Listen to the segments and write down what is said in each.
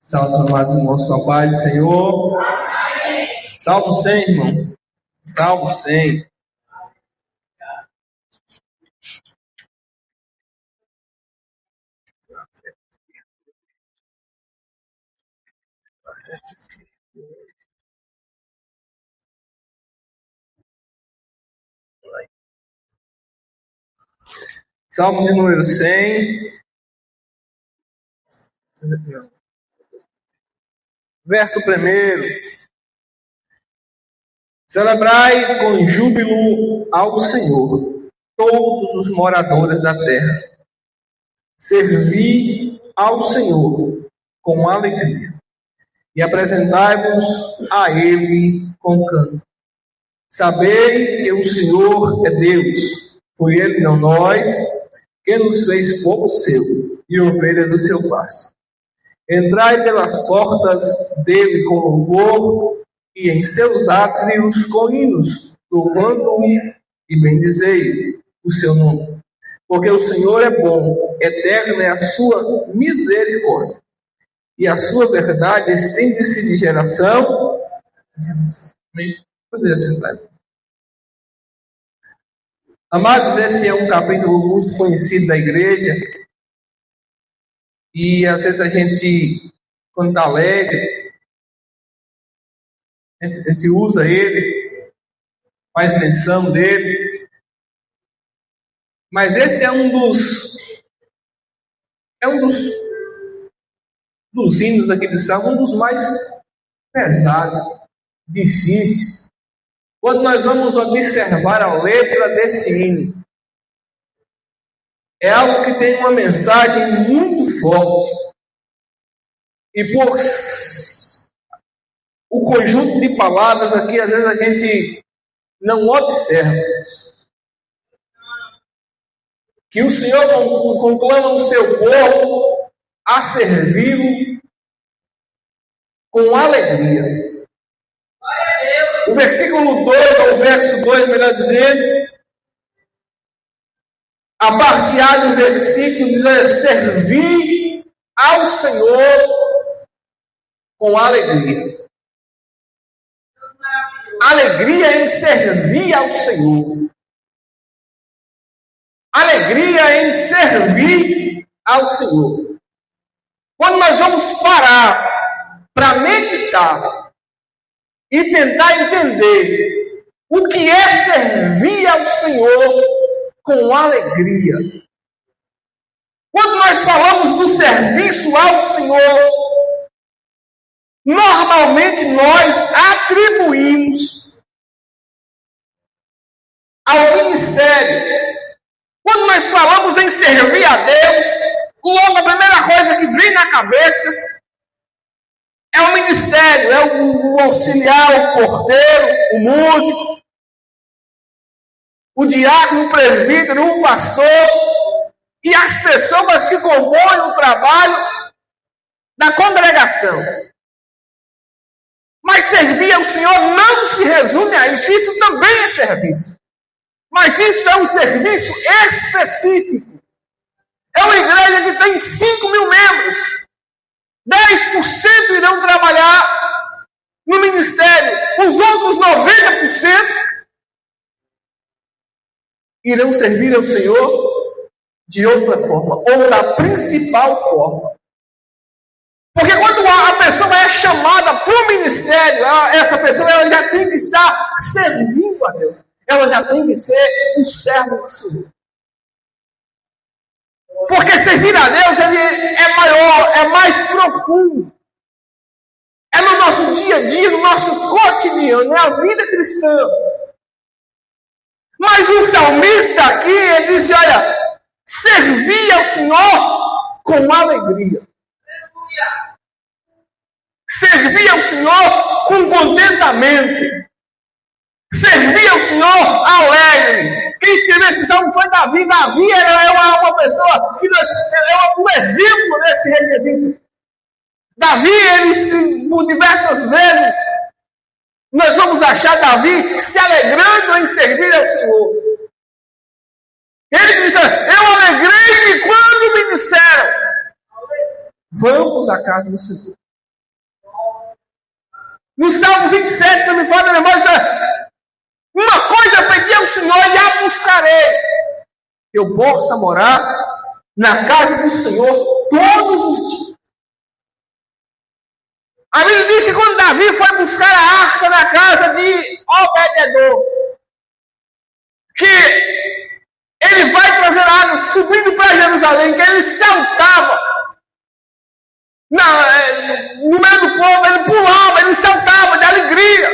Salve, amados irmãos, com a paz do Senhor. Salmo 100, irmão. Salmo 100. Salmo de número 100. Verso 1. Celebrai com júbilo ao Senhor, todos os moradores da terra. Servi ao Senhor com alegria e apresentai-vos a Ele com canto. Sabei que o Senhor é Deus, foi Ele, não nós, que nos fez povo seu e ovelha do seu pasto. Entrai pelas portas dele com louvor e em seus átrios com hinos, louvando-o e bendizei o seu nome. Porque o Senhor é bom, eterna é a sua misericórdia, e a sua verdade estende-se de geração. Poderia sentar. Amados, esse é um capítulo muito conhecido da igreja. E às vezes a gente, quando está alegre, a gente usa ele, faz menção dele. Mas esse é um dos hinos aqui de Salmo, um dos mais pesados, difíceis. Quando nós vamos observar a letra desse hino, é algo que tem uma mensagem muito forte. E por o conjunto de palavras aqui, às vezes a gente não observa que o Senhor conclama o seu povo a servi-lo com alegria. O versículo 2, ou o verso 2, melhor dizendo, a parte A do versículo diz: servir ao Senhor com alegria. Alegria em servir ao Senhor. Alegria em servir ao Senhor. Quando nós vamos parar para meditar e tentar entender o que é servir ao Senhor com alegria. Quando nós falamos do serviço ao Senhor, normalmente nós atribuímos ao ministério. Quando nós falamos em servir a Deus, logo a primeira coisa que vem na cabeça é o ministério, é o auxiliar, o porteiro, o músico, o diácono, o presbítero, o pastor e as pessoas que compõem o trabalho da congregação. Mas servir ao Senhor não se resume a isso. Isso também é serviço. Mas isso é um serviço específico. É uma igreja que tem 5.000 membros. 10% irão trabalhar no ministério. Os outros 90% irão servir ao Senhor de outra forma, ou da principal forma. Porque quando a pessoa é chamada para o ministério, essa pessoa ela já tem que estar servindo a Deus. Ela já tem que ser um servo do Senhor. Porque servir a Deus ele é maior, é mais profundo. É no nosso dia a dia, no nosso cotidiano, é a vida cristã. Mas o salmista aqui, ele disse, olha, servir ao Senhor com alegria. Servir ao Senhor com contentamento. Servir ao Senhor alegre. Quem escreveu esse salmo foi Davi. Davi era uma pessoa que é um exemplo desse requisito. Davi, ele, por diversas vezes, nós vamos achar Davi se alegrando em servir ao Senhor. Ele disse, eu alegrei-me quando me disseram, vamos à casa do Senhor. No Salmo 27, que me fala a memória, diz: uma coisa eu pedi ao Senhor e a buscarei, que eu possa morar na casa do Senhor todos os dias. A Bíblia diz que quando Davi foi buscar a arca na casa de Obed-edom, que ele vai trazer água subindo para Jerusalém, que ele saltava no meio do povo, ele pulava, ele saltava de alegria,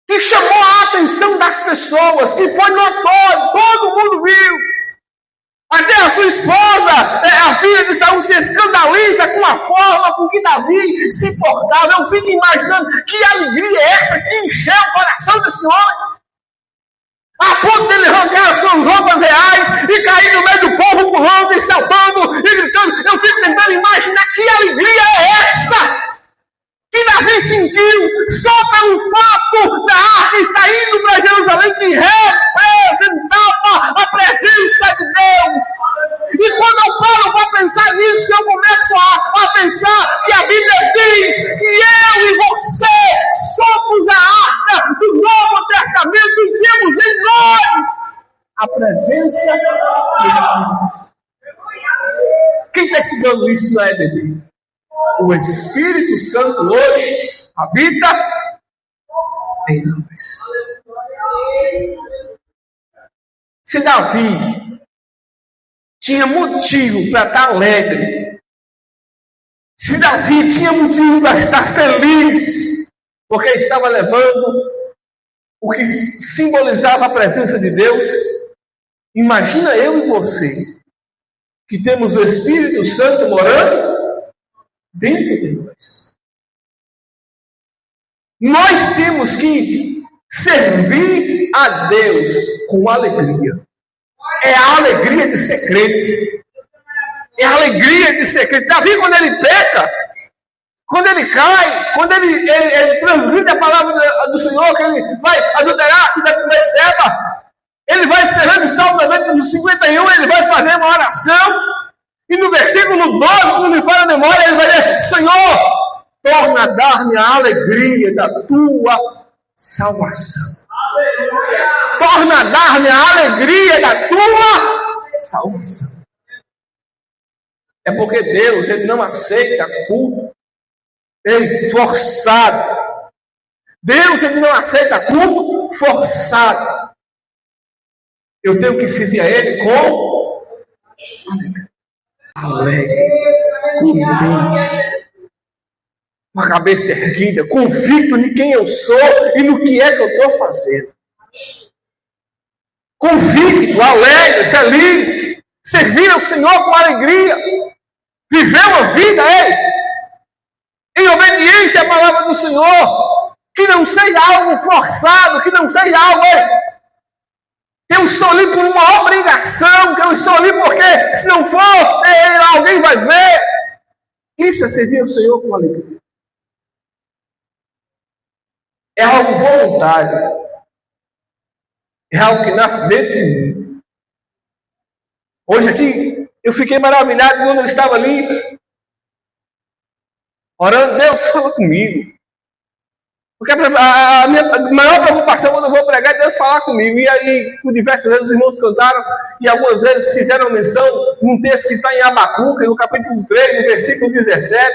que chamou a atenção das pessoas, que foi notório, todo mundo viu. Até a sua esposa, a filha de Saul, se escandaliza com a forma com que Davi se portava. Eu fico imaginando que alegria é essa que encheu o coração desse homem, a ponto dele arrancar as suas roupas reais e cair no meio do povo, pulando e saltando e gritando. Eu fico tentando imaginar que alegria é essa que Davi sentiu só pelo fato da arca estar indo para Jerusalém, que representava a presença de Deus. E quando eu paro para pensar nisso, eu começo a pensar que a Bíblia diz que eu e você somos a arca do Novo Testamento e temos em nós a presença do Espírito. Quem está estudando isso na EBD? O Espírito Santo hoje habita em nós. Se Davi tinha motivo para estar alegre, se Davi tinha motivo para estar feliz, porque estava levando o que simbolizava a presença de Deus, imagina eu e você, que temos o Espírito Santo morando dentro de nós. Nós temos que servir a Deus com alegria. É a alegria de ser crente. É a alegria de ser crente. Davi, quando ele peca, quando ele cai, quando ele transgride a palavra do Senhor, que ele vai adulterar a filha de Betseba, ele vai escrevendo o Salmo 51, ele vai fazer uma oração. E no versículo 12, quando me fala a memória, ele vai dizer: Senhor, torna a dar-me a alegria da tua salvação. Torna a dar-me a alegria da tua salvação. É porque Deus, Ele não aceita culto forçado. Deus, Ele não aceita culto forçado. Eu tenho que servir a Ele com alegre, contente, com a cabeça erguida, convicto de quem eu sou e no que é que eu estou fazendo. Convicto, alegre, feliz, servir ao Senhor com alegria, viver uma vida em obediência à palavra do Senhor, que não seja algo forçado, que não seja algo que eu estou ali por uma obrigação, que eu estou ali porque se não for, alguém vai ver. Isso é servir ao Senhor com alegria. É algo voluntário. É algo que nasce dentro de mim. Hoje aqui, eu fiquei maravilhado quando eu estava ali, orando: Deus, fala comigo. Porque a minha maior preocupação quando eu vou pregar é Deus falar comigo. E aí, por diversas vezes, os irmãos cantaram e algumas vezes fizeram menção num texto que está em Abacuque, no capítulo 3, no versículo 17.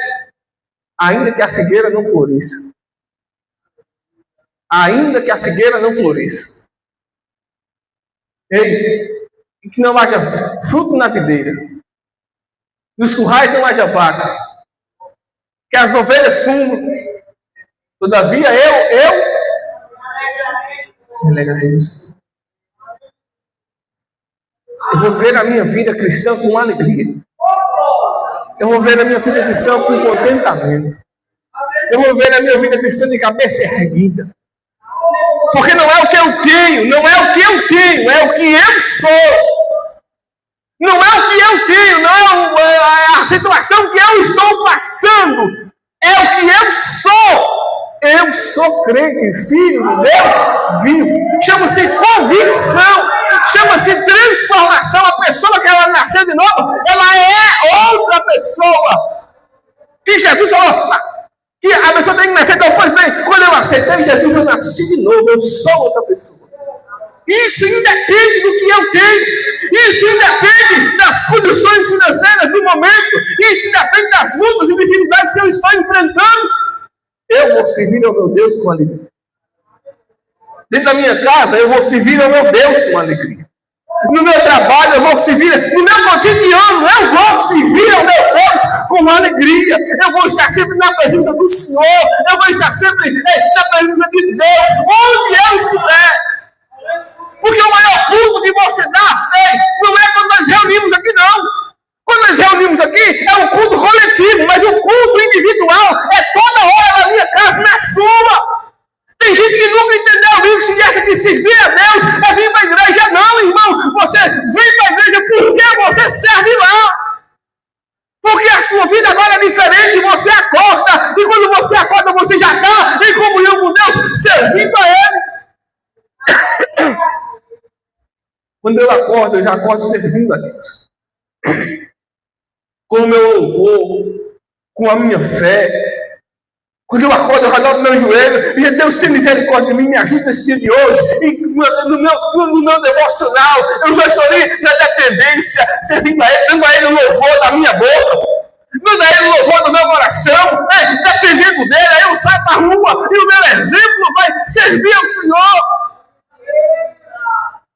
Ainda que a figueira não floresça. Ainda que a figueira não floresça. Ei, que não haja fruto na videira. Nos currais não haja vaca. Que as ovelhas sumam. Todavia eu me alegrarei no Senhor. Eu vou ver a minha vida cristã com alegria. Eu vou ver a minha vida cristã com contentamento. Eu vou ver a minha vida cristã de cabeça erguida. Porque não é o que eu tenho, não é o que eu tenho, é o que eu sou. Não é o que eu tenho, não é a situação que eu estou passando. É o que eu sou. Eu sou crente, filho de Deus vivo. Chama-se convicção, chama-se transformação. A pessoa que ela nasceu de novo, ela é outra pessoa. Que Jesus falou que a pessoa tem que nascer. Então, pois bem, quando eu aceitei Jesus, eu nasci de novo, eu sou outra pessoa. Isso independe do que eu tenho. Isso independe das condições financeiras do momento. Isso independe das lutas e dificuldades que eu estou enfrentando. Eu vou servir ao meu Deus com alegria. Dentro da minha casa, eu vou servir ao meu Deus com alegria. No meu trabalho, eu vou servir. No meu cotidiano, eu vou servir ao meu Deus com alegria. Eu vou estar sempre na presença do Senhor. Eu vou estar sempre na presença de Deus, onde eu estiver. Porque o maior culto que você dá, não é quando nós reunimos aqui, não. Quando nós reunimos aqui, é um culto coletivo, mas o culto individual é toda hora na minha casa, na sua. Tem gente que nunca entendeu isso e acha que servir a Deus é vir para a igreja. Não, irmão, você vem para a igreja porque você serve lá. Porque a sua vida agora é diferente, você acorda, e quando você acorda, você já está em comunhão com Deus, servindo a Ele. Quando eu acordo, eu já acordo servindo a Deus. Com o meu louvor, com a minha fé. Quando eu acordo, eu dobro meu joelho, e Deus tem misericórdia de mim, me ajuda nesse dia de hoje. E no meu devocional, eu já estou ali na dependência, servindo a Ele, dando a Ele o louvor da minha boca, dando a Ele o louvor do meu coração, dependendo dele. Aí eu saio para a rua e o meu exemplo vai servir ao Senhor.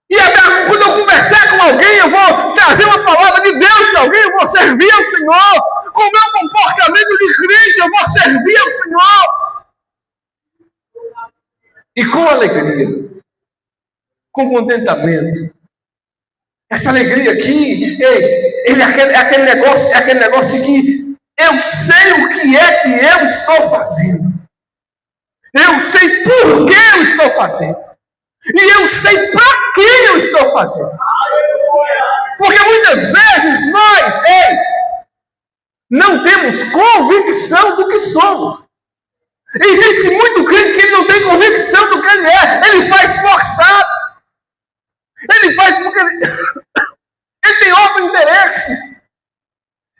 E até quando eu conversar com alguém, eu vou trazer uma palavra de Deus para alguém, eu vou servir ao Senhor. Com o meu comportamento de crente, eu vou servir ao Senhor. E com alegria, com contentamento. Essa alegria aqui, ele é aquele negócio que eu sei o que é que eu estou fazendo. Eu sei por que eu estou fazendo. E eu sei para quem eu estou fazendo. Porque muitas vezes nós, não temos convicção do que somos. Existe muito crente que ele não tem convicção do que ele é. Ele faz forçado. Ele faz porque ele tem outro interesse.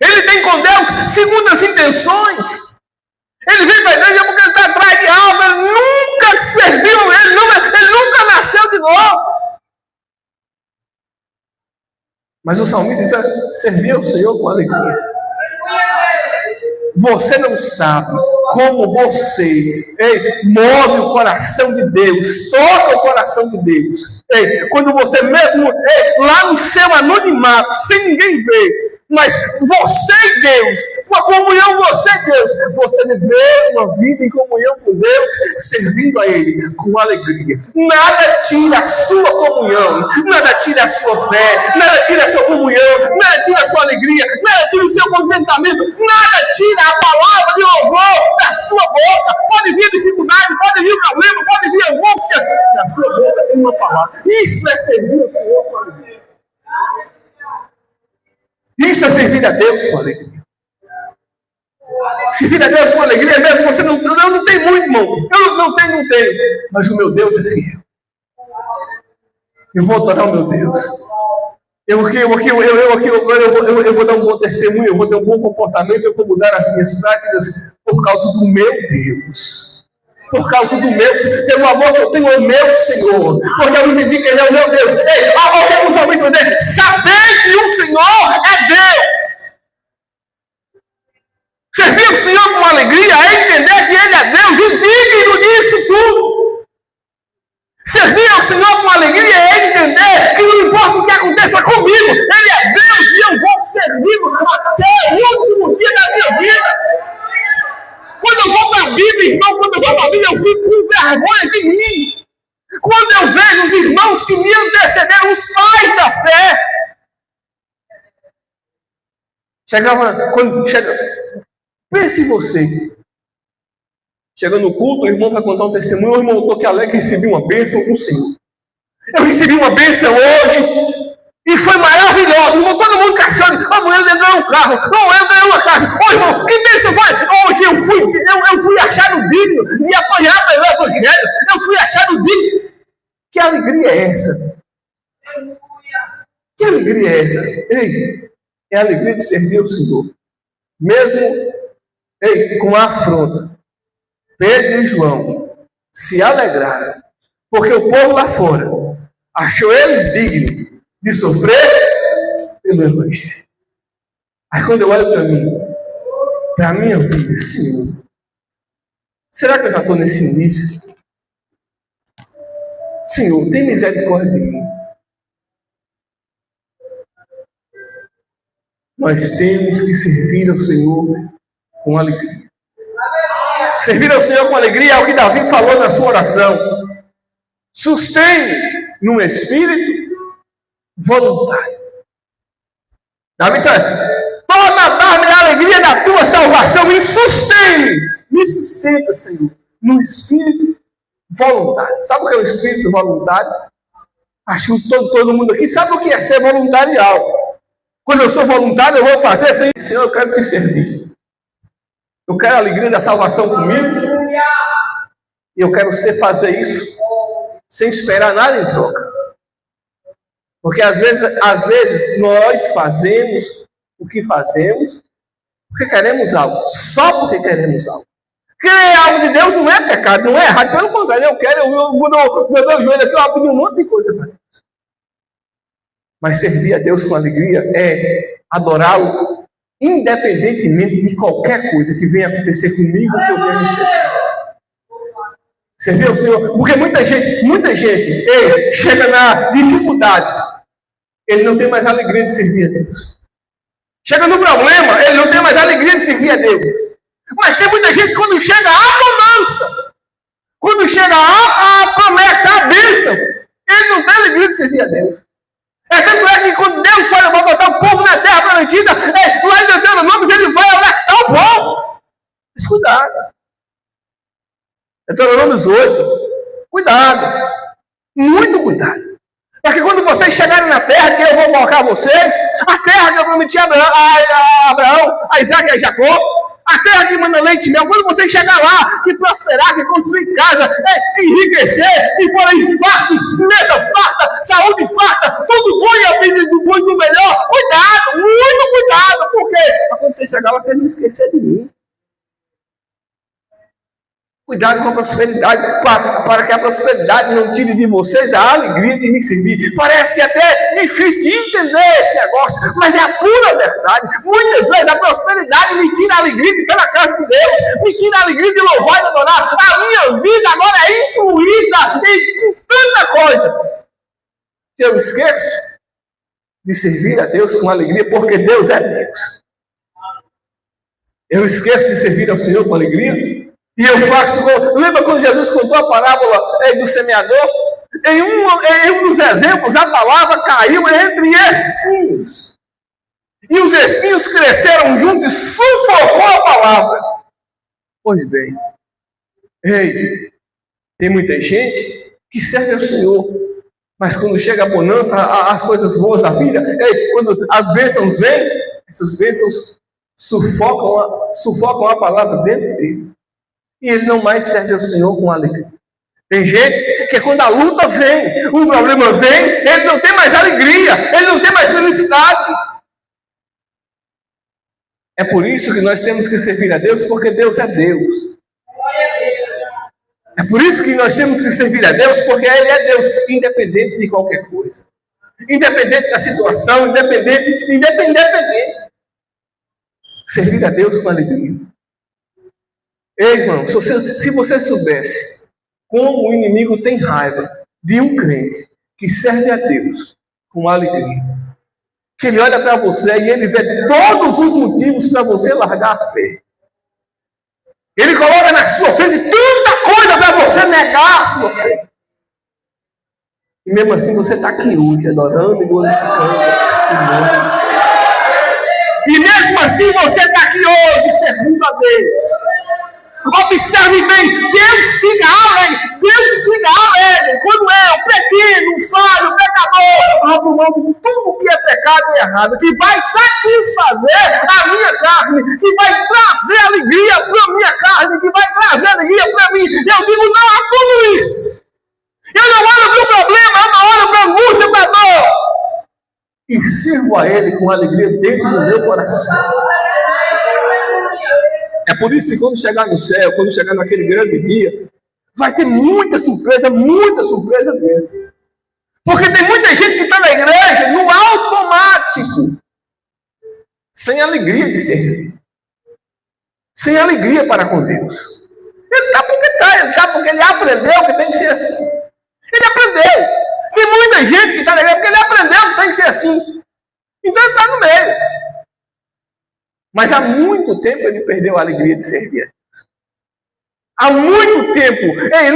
Ele tem com Deus segundas intenções. Ele vem para a igreja porque ele está atrás de algo. Ele nunca serviu. Ele nunca nasceu de novo. Mas o salmista diz: servir ao Senhor com alegria. Você não sabe como você move o coração de Deus, toca o coração de Deus. Quando você mesmo, lá no seu anonimato, sem ninguém ver, mas você e Deus, uma comunhão você e Deus, você viver uma vida em comunhão com Deus, servindo a Ele com alegria. Nada tira a sua comunhão, nada tira a sua fé, nada tira a sua comunhão, nada tira a sua alegria, nada tira o seu contentamento, nada tira a palavra de louvor da sua boca. Pode vir dificuldade, pode vir problema, pode vir angústia, da sua boca tem uma palavra. Isso é servir ao Senhor com alegria. Isso é servir a Deus com alegria. Servir a Deus com alegria, mesmo você não tem muito, irmão. Eu não tenho. Mas o meu Deus é fiel. Eu vou adorar o meu Deus. Eu vou dar um bom testemunho, eu vou ter um bom comportamento, eu vou mudar as minhas práticas por causa do meu Deus. Por causa do pelo amor que eu tenho ao meu Senhor. Porque eu entendi que Ele é o meu Deus. Olha o salmista dizer: saber que o Senhor é Deus. Servir o Senhor com alegria é entender que Ele é Deus e digno disso tudo. Servir ao Senhor com alegria é entender que não importa o que aconteça comigo, Ele é Deus e eu vou servi-lo até o último dia da minha vida. Quando eu vou para a Bíblia, irmão, quando eu vou para a Bíblia, eu fico com vergonha de mim. Quando eu vejo os irmãos que me antecederam, os pais da fé. Pense você. Chega no culto, o irmão vai contar um testemunho, o irmão estou que alegre, recebi uma bênção do Senhor. Eu recebi uma bênção hoje. E foi maravilhoso, irmão, todo mundo caçando. Amanhã eu ganhei um carro, eu ganhei uma casa. Ô irmão, que bênção foi? Hoje eu fui achado digno de apanhar pelo Evangelho. Eu fui achado digno. Que alegria é essa? Que alegria é essa? É a alegria de servir ao Senhor. Mesmo Ei, com a afronta, Pedro e João se alegraram, porque o povo lá fora achou eles dignos de sofrer pelo Evangelho. Aí quando eu olho para a minha vida, Senhor, será que eu já estou nesse nível? Senhor, tem misericórdia de mim. Nós temos que servir ao Senhor com alegria. Servir ao Senhor com alegria é o que Davi falou na sua oração. Sustente num espírito voluntário. Davi diz: toma-me a alegria da tua salvação e me sustenta, Senhor, num espírito voluntário. Sabe o que é o espírito voluntário? Acho que todo mundo aqui sabe o que é ser voluntarial. Quando eu sou voluntário, eu vou fazer assim: Senhor, eu quero te servir. Eu quero a alegria da salvação comigo. E eu quero fazer isso sem esperar nada em troca. Porque às vezes nós fazemos o que fazemos porque queremos algo. Só porque queremos algo. Querer algo de Deus não é pecado, não é errado. Pelo contrário, eu dou o joelho aqui, eu pedir um monte de coisa para Deus. Mas servir a Deus com alegria é adorá-lo independentemente de qualquer coisa que venha acontecer comigo que eu venha receber. Servir ao Senhor, porque muita gente chega na dificuldade, ele não tem mais alegria de servir a Deus. Chega no problema, ele não tem mais alegria de servir a Deus. Mas tem muita gente que quando chega a bonança, quando chega a promessa, a bênção, ele não tem alegria de servir a Deus. Tanto é que quando Deus foi para botar o povo na terra prometida, lá em Deuteronômio, ele vai alertar o povo. Mas cuidado. Deuteronômio 8. Cuidado. Muito cuidado. Porque quando vocês chegarem na terra que eu vou colocar vocês, a terra que eu prometi a Abraão, a Isaac e a Jacó, a terra que manda leite e mel, quando vocês chegar lá, que prosperar, que construir casa, que enriquecer, que forem fartos, mesa farta, saúde farta, tudo bom e a vida do bom e do melhor, cuidado, muito cuidado, porque quando você chegar lá, você não esquecer de mim. Cuidado com a prosperidade, para que a prosperidade não tire de vocês a alegria de me servir. Parece até difícil de entender esse negócio, mas é a pura verdade. Muitas vezes a prosperidade me tira a alegria de estar na casa de Deus, me tira a alegria de louvar e adorar. A minha vida agora é influída em tanta coisa que eu esqueço de servir a Deus com alegria, porque Deus é Deus. Eu esqueço de servir ao Senhor com alegria. E eu faço. Lembra quando Jesus contou a parábola do semeador? Em um dos exemplos, a palavra caiu entre espinhos. E os espinhos cresceram juntos e sufocou a palavra. Pois bem, tem muita gente que serve ao Senhor, mas quando chega a bonança, as coisas boas da vida, quando as bênçãos vêm, essas bênçãos sufocam a palavra dentro dele. E ele não mais serve ao Senhor com alegria. Tem gente que quando a luta vem, o problema vem, ele não tem mais alegria, ele não tem mais felicidade. É por isso que nós temos que servir a Deus, porque Deus é Deus. É por isso que nós temos que servir a Deus, porque Ele é Deus, independente de qualquer coisa. Independente da situação, independente. Servir a Deus com alegria. Ei, irmão, se você soubesse como o inimigo tem raiva de um crente que serve a Deus com alegria, que ele olha para você e ele vê todos os motivos para você largar a fé. Ele coloca na sua frente tanta coisa para você negar a sua fé. E mesmo assim você está aqui hoje, adorando e glorificando o nome do Senhor. E mesmo assim você está aqui hoje, servindo a Deus. Observe bem, Deus fica alegre quando eu, pequeno, falho, pecador, abro mão de tudo que é pecado e errado, que vai satisfazer a minha carne, que vai trazer alegria para a minha carne, que vai trazer alegria para mim. Eu digo não a tudo isso. Eu não olho para o problema, eu não olho para a angústia, para a dor. E sirvo a Ele com alegria dentro do meu coração. É por isso que quando chegar no céu, quando chegar naquele grande dia, vai ter muita surpresa mesmo. Porque tem muita gente que está na igreja no automático, sem alegria de servir, sem alegria para com Deus. Ele está porque está, ele está porque ele aprendeu que tem que ser assim. Ele aprendeu. Tem muita gente que está na igreja porque ele aprendeu que tem que ser assim. Então ele está no meio. Mas há muito tempo ele perdeu a alegria de servir. Há muito tempo ele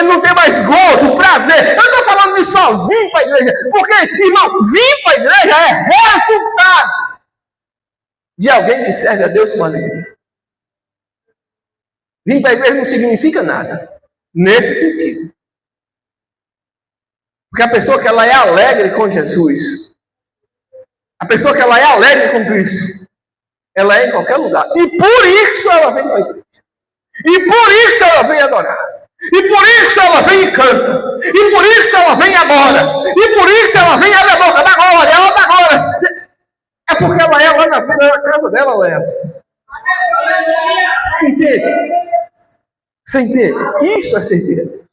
não tem mais gozo, prazer. Eu estou falando de só vir para a igreja. Porque, irmão, vir para a igreja é resultado de alguém que serve a Deus com alegria. Vir para a igreja não significa nada nesse sentido. Porque a pessoa que ela é alegre com Jesus, a pessoa que ela é alegre com Cristo, ela é em qualquer lugar. E por isso ela vem para a igreja. E por isso ela vem adorar. E por isso ela vem e canta. E por isso ela vem e adora. E por isso ela vem e abre a boca da glória. Ela dá glória. É porque ela é lá na casa dela, ela é assim. Entende? Você entende? Isso é servir.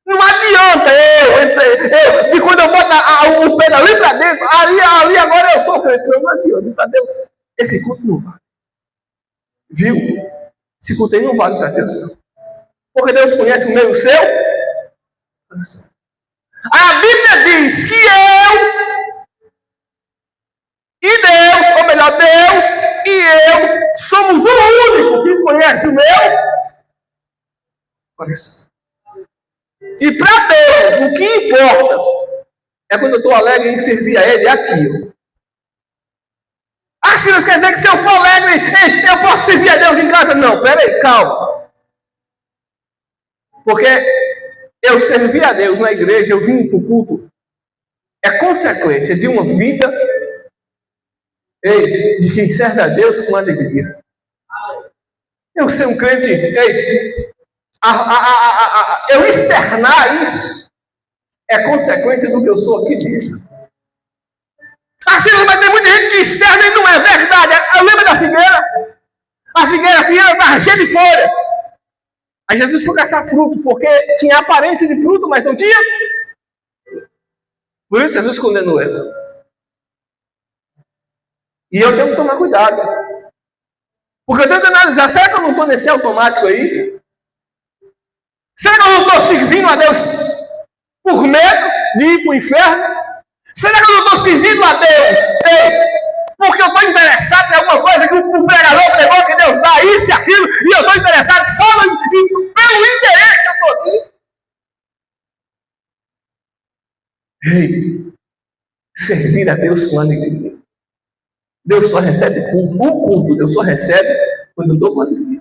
Não adianta eu que quando eu boto o pé ali para dentro, ali agora eu sou crente. Não adianta. Para Deus, esse culto não vale. Viu? Esse culto aí não vale para Deus, não. Porque Deus conhece o meu e o seu. A Bíblia diz que eu e Deus, ou melhor, Deus e eu, somos o único que conhece o meu coração. E para Deus, o que importa é quando eu estou alegre em servir a Ele aqui. Ah, Silas, quer dizer que se eu for alegre, eu posso servir a Deus em casa? Não, peraí, calma. Porque eu servi a Deus na igreja, eu vim para o culto, é consequência de uma vida de quem serve a Deus com alegria. Eu ser um crente, eu externar isso é consequência do que eu sou aqui dentro. Assim, mas tem muita gente que externa e não é verdade. Eu lembro da figueira. A figueira estava cheia de folha. Aí Jesus foi caçar fruto, porque tinha aparência de fruto, mas não tinha. Por isso Jesus condenou ela. E eu tenho que tomar cuidado. Porque eu tenho que analisar, será que eu não estou nesse automático aí? Será que eu não estou servindo a Deus por medo de ir para o inferno? Será que eu não estou servindo a Deus porque eu estou interessado em alguma coisa que o pregador pregou, que Deus dá isso e aquilo, e eu estou interessado só pelo interesse eu estou aqui? Servir a Deus com alegria. Deus só recebe culto. O culto Deus só recebe quando eu dou com alegria.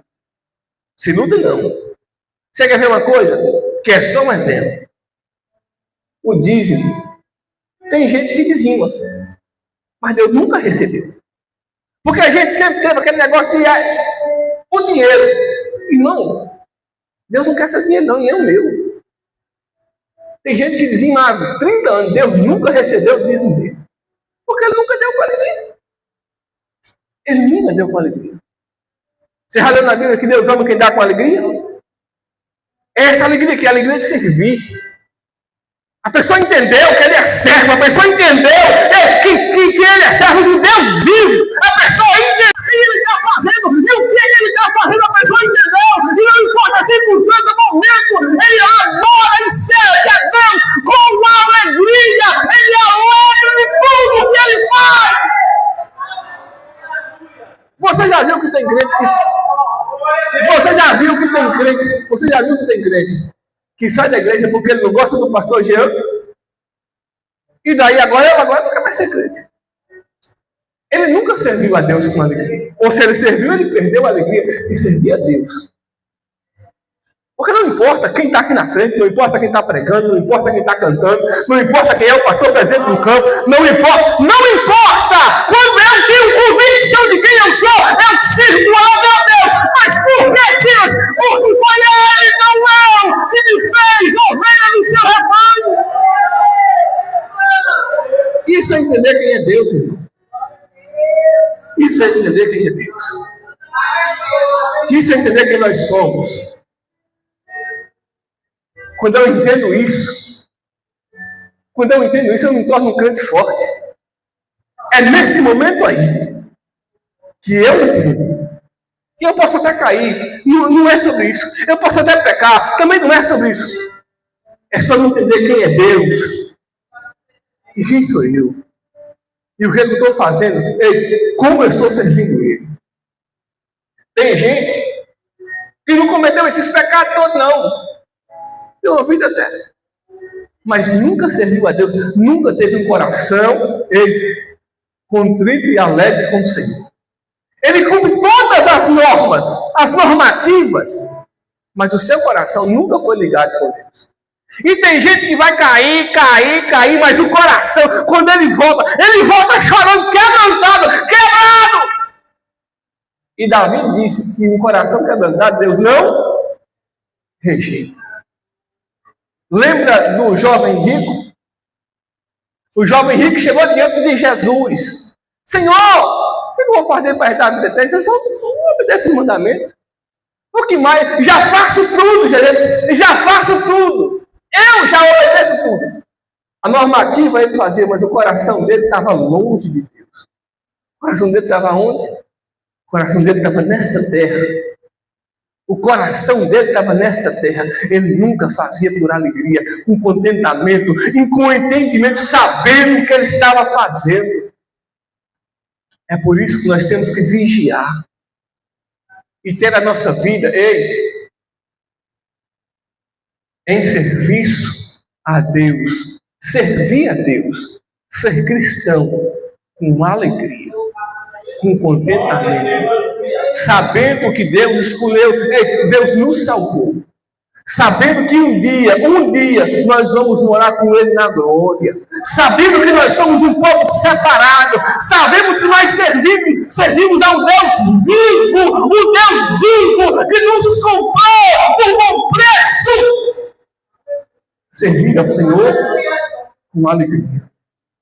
Se luta, não. Você quer ver uma coisa? Que é só um exemplo. O dízimo. Tem gente que dizima, mas Deus nunca recebeu. Porque a gente sempre teve aquele negócio de o dinheiro. Irmão, Deus não quer seu dinheiro não, e é o meu. Tem gente que dizima há 30 anos, Deus nunca recebeu o dízimo dele. Porque Ele nunca deu com alegria. Ele nunca deu com alegria. Você já leu na Bíblia que Deus ama quem dá com alegria? É essa alegria que é a alegria de servir. A pessoa entendeu que ele é servo, a pessoa entendeu que ele é servo de Deus vivo. A pessoa entendeu o que ele está fazendo e o que ele está fazendo, a pessoa entendeu. E não importa a circunstância, o momento, ele adora, ele serve a Deus com alegria. Ele é alegre de tudo que ele faz. Você já viu que tem crente que... Você já viu que tem crente que sai da igreja porque ele não gosta do pastor Jean? E daí agora nunca vai ser crente. Ele nunca serviu a Deus com alegria. Ou se ele serviu, ele perdeu a alegria de servir a Deus. Porque não importa quem está aqui na frente, não importa quem está pregando, não importa quem está cantando, não importa quem é o pastor presidente do campo, não importa! Quando eu tenho convicção de quem eu sou, eu sirvo a meu Deus! Mas por que, Tias? Porque foi Ele, não eu, que me fez ovelha do seu rebanho! Isso é entender quem é Deus, irmão. Isso é entender quem é Deus. Isso é entender quem nós somos. Quando eu entendo isso, eu me torno um crente forte. É nesse momento aí que eu entendo. E eu posso até cair. Não é sobre isso. Eu posso até pecar. Também não é sobre isso. É só entender quem é Deus. E quem sou eu. E o que eu estou fazendo. Como eu estou servindo Ele. Tem gente que não cometeu esses pecados todos, não. Deu uma vida até. Mas nunca serviu a Deus. Nunca teve um coração contrito e alegre com o Senhor. Ele cumpre todas as normas, as normativas, mas o seu coração nunca foi ligado com Deus. E tem gente que vai cair, mas o coração, quando ele volta chorando, quebrado. E Davi disse que no coração quebrantado, Deus não rejeita. Lembra do jovem rico? O jovem rico chegou diante de Jesus. Senhor, eu não vou fazer para herdar a vida eterna, eu só obedeço os mandamentos. O que mais? Já faço tudo, Jesus. Já faço tudo. Eu já obedeço tudo. A normativa ele fazia, mas o coração dele estava longe de Deus. O coração dele estava onde? O coração dele estava nesta terra. O coração dele estava nesta terra. Ele nunca fazia por alegria, com contentamento, com entendimento, sabendo o que ele estava fazendo. É por isso que nós temos que vigiar e ter a nossa vida em serviço a Deus, servir a Deus, ser cristão com alegria, com contentamento, sabendo que Deus escolheu, Deus nos salvou, sabendo que um dia nós vamos morar com Ele na glória, sabendo que nós somos um povo separado, sabemos que nós servimos a um Deus vivo, que nos comprou por bom preço. Servir ao Senhor com alegria.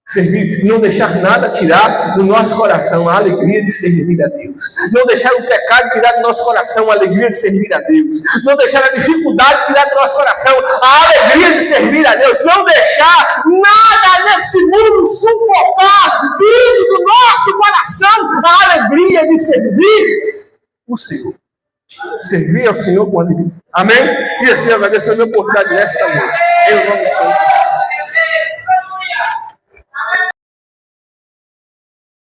Servir, não deixar nada tirar do nosso coração a alegria de servir a Deus. Não deixar o pecado tirar do nosso coração a alegria de servir a Deus. Não deixar a dificuldade tirar do nosso coração a alegria de servir a Deus. Não deixar nada nesse mundo sufocar dentro do nosso coração a alegria de servir o Senhor. Servir ao Senhor com alegria. Amém? E assim eu agradeço a minha oportunidade nesta noite. Em nome do Senhor.